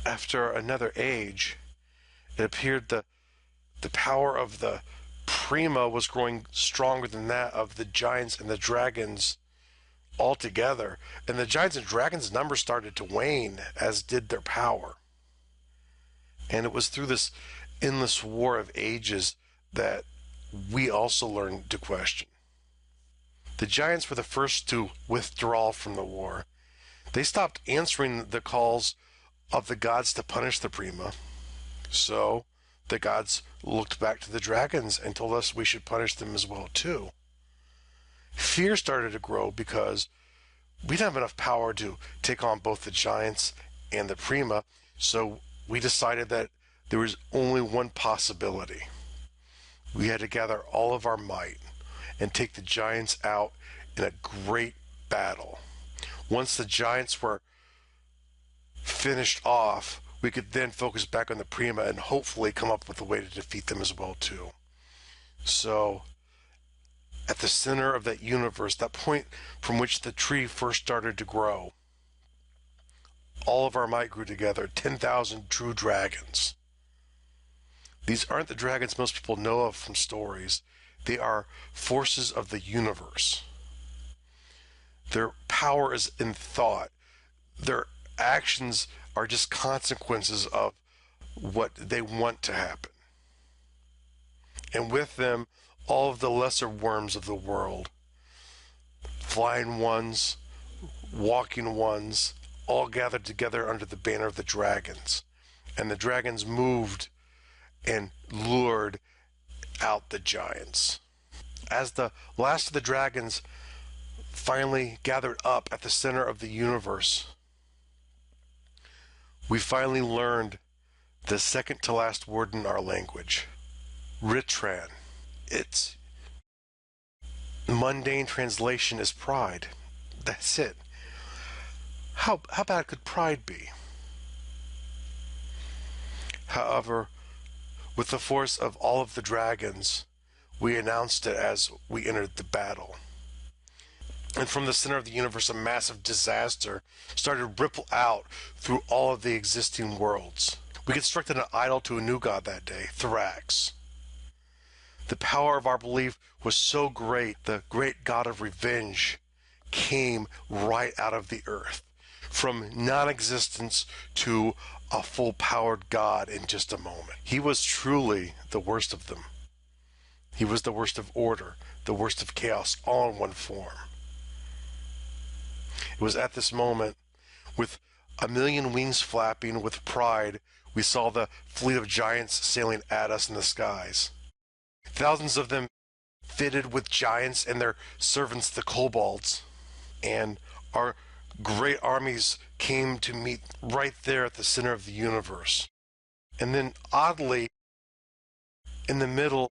after another age, it appeared the power of the Prima was growing stronger than that of the giants and the dragons altogether. And the giants and dragons' numbers started to wane, as did their power. And it was through this endless war of ages that we also learned to question. The giants were the first to withdraw from the war. They stopped answering the calls of the gods to punish the Prima. So the gods looked back to the dragons and told us we should punish them as well too. Fear started to grow because we didn't have enough power to take on both the giants and the Prima, so we decided that there was only one possibility. We had to gather all of our might and take the giants out in a great battle. Once the giants were finished off, we could then focus back on the Prima and hopefully come up with a way to defeat them as well too. So at the center of that universe, that point from which the tree first started to grow, all of our might grew together, 10,000 true dragons. These aren't the dragons most people know of from stories. They are forces of the universe. Their power is in thought. Their actions are just consequences of what they want to happen. And with them, all of the lesser worms of the world, flying ones, walking ones, all gathered together under the banner of the dragons. And the dragons moved and lured out the giants. As the last of the dragons finally gathered up at the center of the universe, we finally learned the second to last word in our language, Ritran. Its mundane translation is pride. That's it. How bad could pride be? However, with the force of all of the dragons, we announced it as we entered the battle. And from the center of the universe, a massive disaster started to ripple out through all of the existing worlds. We constructed an idol to a new god that day, Thrax. The power of our belief was so great, the great god of revenge came right out of the earth, from non-existence to a full-powered god in just a moment. He was truly the worst of them. He was the worst of order, the worst of chaos, all in one form. It was at this moment, with a million wings flapping with pride, we saw the fleet of giants sailing at us in the skies. Thousands of them fitted with giants and their servants, the kobolds. And our great armies came to meet right there at the center of the universe. And then, oddly, in the middle,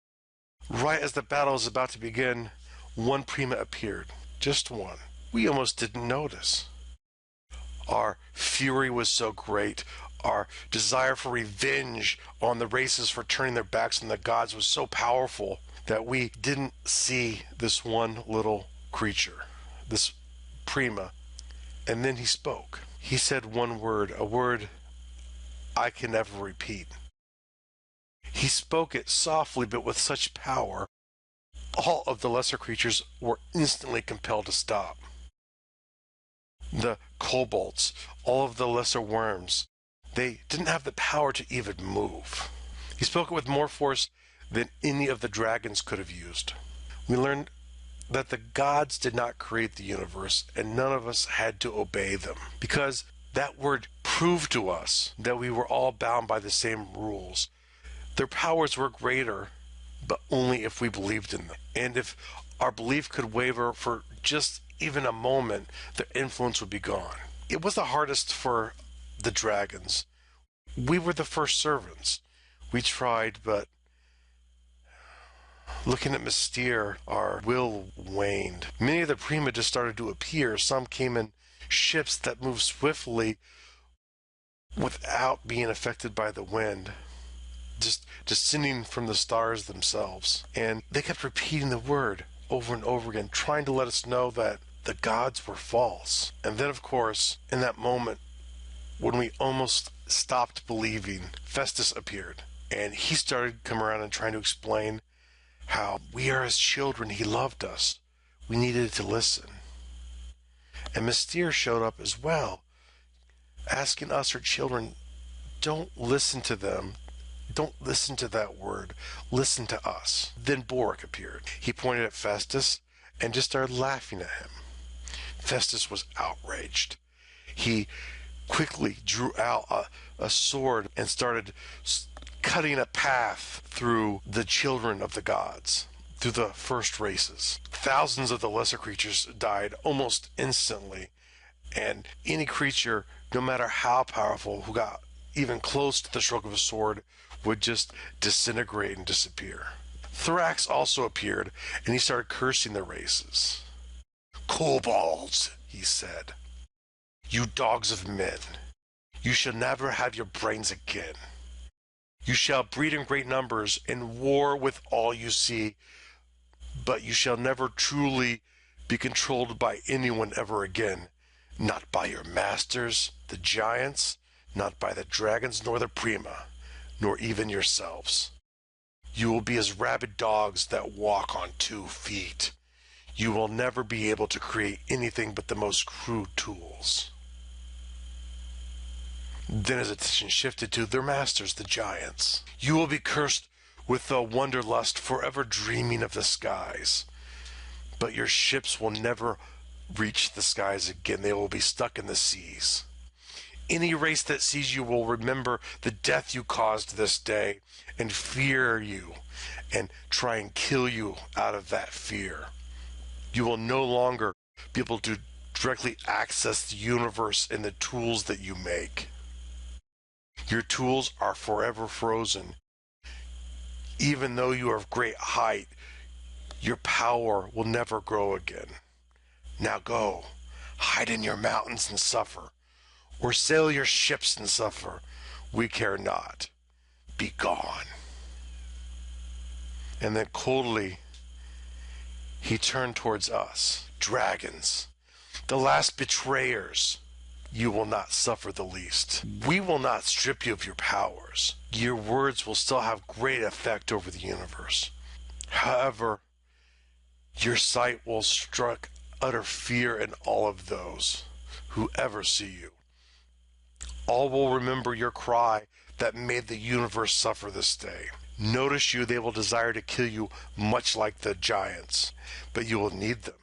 right as the battle was about to begin, one Prima appeared. Just one. We almost didn't notice. Our fury was so great. Our desire for revenge on the races for turning their backs on the gods was so powerful that we didn't see this one little creature, this Prima. And then he spoke. He said one word, a word I can never repeat. He spoke it softly but with such power, all of the lesser creatures were instantly compelled to stop. The kobolds, all of the lesser worms, they didn't have the power to even move. He spoke it with more force than any of the dragons could have used. We learned that the gods did not create the universe, and none of us had to obey them, because that word proved to us that we were all bound by the same rules. Their powers were greater, but only if we believed in them. And if our belief could waver for just even a moment, their influence would be gone. It was the hardest for the dragons. We were the first servants. We tried, but looking at Mystere, our will waned. Many of the Prima just started to appear. Some came in ships that moved swiftly without being affected by the wind, just descending from the stars themselves. And they kept repeating the word over and over again, trying to let us know that the gods were false. And then, of course, in that moment, when we almost stopped believing, Festus appeared. And he started coming around and trying to explain how we are his children. He loved us. We needed to listen. And Mystere showed up as well, asking us, her children, don't listen to them. Don't listen to that word. Listen to us. Then Boric appeared. He pointed at Festus and just started laughing at him. Festus was outraged. He quickly drew out a sword and started cutting a path through the children of the gods, through the first races. Thousands of the lesser creatures died almost instantly, and any creature, no matter how powerful, who got even close to the stroke of a sword would just disintegrate and disappear. Thrax also appeared, and he started cursing the races. "Kobolds," he said, "you dogs of men, you shall never have your brains again. You shall breed in great numbers and war with all you see, but you shall never truly be controlled by anyone ever again. Not by your masters, the giants, not by the dragons nor the Prima, nor even yourselves. You will be as rabid dogs that walk on 2 feet. You will never be able to create anything but the most crude tools." Then his attention shifted to their masters, the giants. "You will be cursed with the wanderlust, forever dreaming of the skies. But your ships will never reach the skies again. They will be stuck in the seas. Any race that sees you will remember the death you caused this day and fear you and try and kill you out of that fear. You will no longer be able to directly access the universe and the tools that you make. Your tools are forever frozen. Even though you are of great height, your power will never grow again. Now go, hide in your mountains and suffer, or sail your ships and suffer. We care not. Be gone." And then coldly, he turned towards us, dragons, the last betrayers. "You will not suffer the least. We will not strip you of your powers. Your words will still have great effect over the universe. However, your sight will strike utter fear in all of those who ever see you. All will remember your cry that made the universe suffer this day. Notice you, they will desire to kill you much like the giants, but you will need them.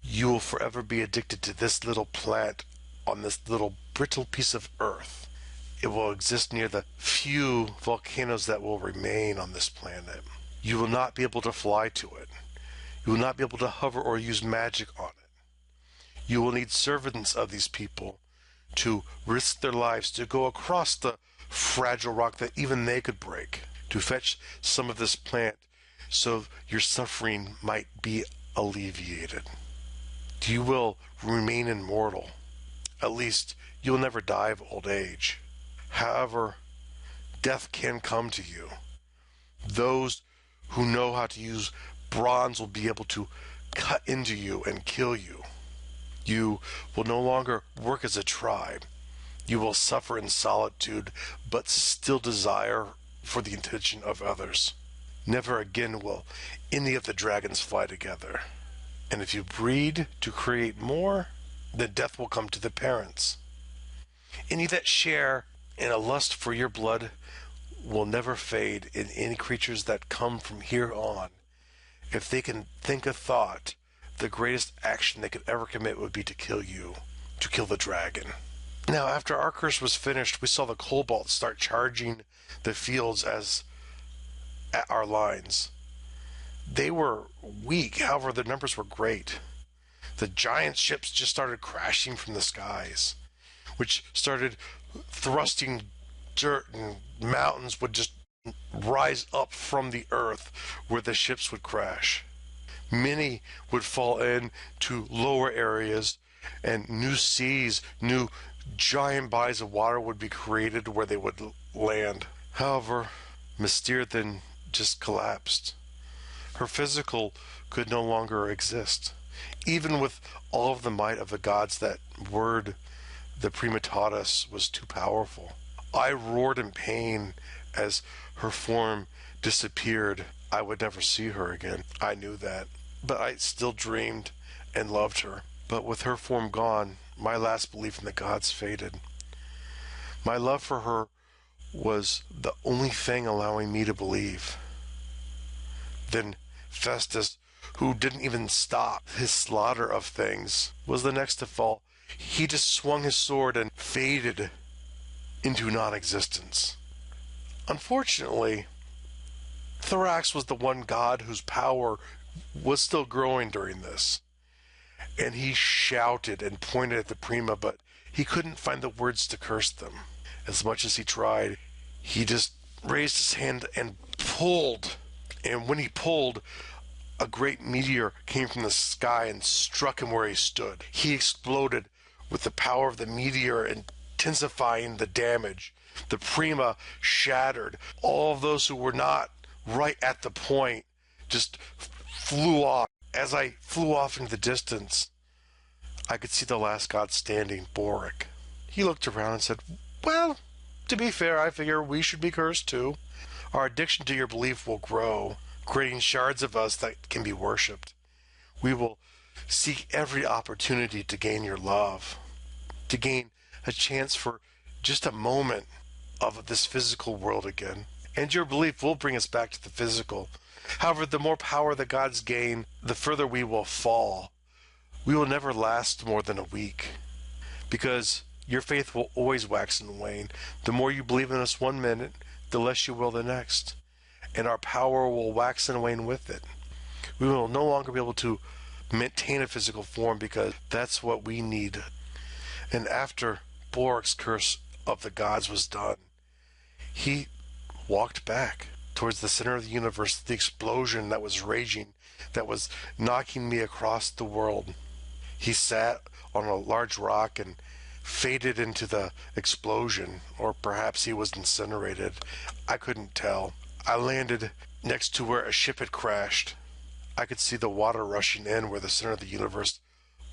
You will forever be addicted to this little plant on this little brittle piece of earth. It will exist near the few volcanoes that will remain on this planet. You will not be able to fly to it. You will not be able to hover or use magic on it. You will need servants of these people to risk their lives to go across the fragile rock that even they could break, to fetch some of this plant so your suffering might be alleviated. You will remain immortal. At least you will never die of old age. However, death can come to you. Those who know how to use bronze will be able to cut into you and kill you. You will no longer work as a tribe. You will suffer in solitude, but still desire for the attention of others. Never again will any of the dragons fly together. And if you breed to create more, then death will come to the parents. Any that share in a lust for your blood will never fade in any creatures that come from here on. If they can think a thought, the greatest action they could ever commit would be to kill you, to kill the dragon." Now, after our curse was finished, we saw the kobolds start charging the fields at our lines. They were weak, however, their numbers were great. The giant ships just started crashing from the skies, which started thrusting dirt, and mountains would just rise up from the earth where the ships would crash. Many would fall into lower areas, and new seas, new giant bodies of water would be created where they would land. However, Mystere then just collapsed. Her physical could no longer exist. Even with all of the might of the gods, that word the prima taught was too powerful. I roared in pain as her form disappeared. I would never see her again. I knew that. But I still dreamed and loved her. But with her form gone, my last belief in the gods faded. My love for her was the only thing allowing me to believe. Then Festus, who didn't even stop his slaughter of things, was the next to fall. He just swung his sword and faded into non-existence. Unfortunately, Thorax was the one god whose power was still growing during this. And he shouted and pointed at the Prima, but he couldn't find the words to curse them. As much as he tried, he just raised his hand and pulled. And when he pulled, a great meteor came from the sky and struck him where he stood. He exploded with the power of the meteor intensifying the damage. The Prima shattered. All of those who were not right at the point just flew off. As I flew off into the distance, I could see the last god standing, Boric. He looked around and said, "Well, to be fair, I figure we should be cursed too. Our addiction to your belief will grow, creating shards of us that can be worshipped. We will seek every opportunity to gain your love, to gain a chance for just a moment of this physical world again. And your belief will bring us back to the physical. However, the more power the gods gain, the further we will fall. We will never last more than a week, because your faith will always wax and wane. The more you believe in us one minute, the less you will the next. And our power will wax and wane with it. We will no longer be able to maintain a physical form because that's what we need." And after Boric's curse of the gods was done, he walked back towards the center of the universe, the explosion that was raging, that was knocking me across the world. He sat on a large rock and faded into the explosion, or perhaps he was incinerated. I couldn't tell. I landed next to where a ship had crashed. I could see the water rushing in where the center of the universe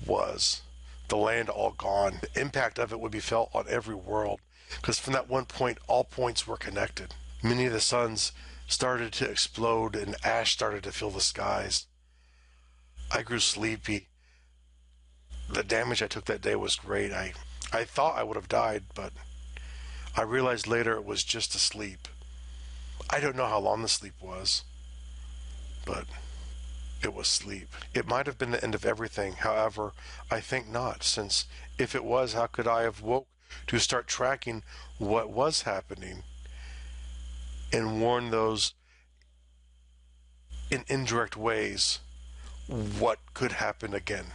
was. The land all gone. The impact of it would be felt on every world, because from that one point, all points were connected. Many of the suns started to explode and ash started to fill the skies. I grew sleepy. The damage I took that day was great. I thought I would have died, but I realized later it was just a sleep. I don't know how long the sleep was, but it was sleep. It might have been the end of everything. However, I think not, since if it was, how could I have woke to start tracking what was happening and warn those in indirect ways what could happen again?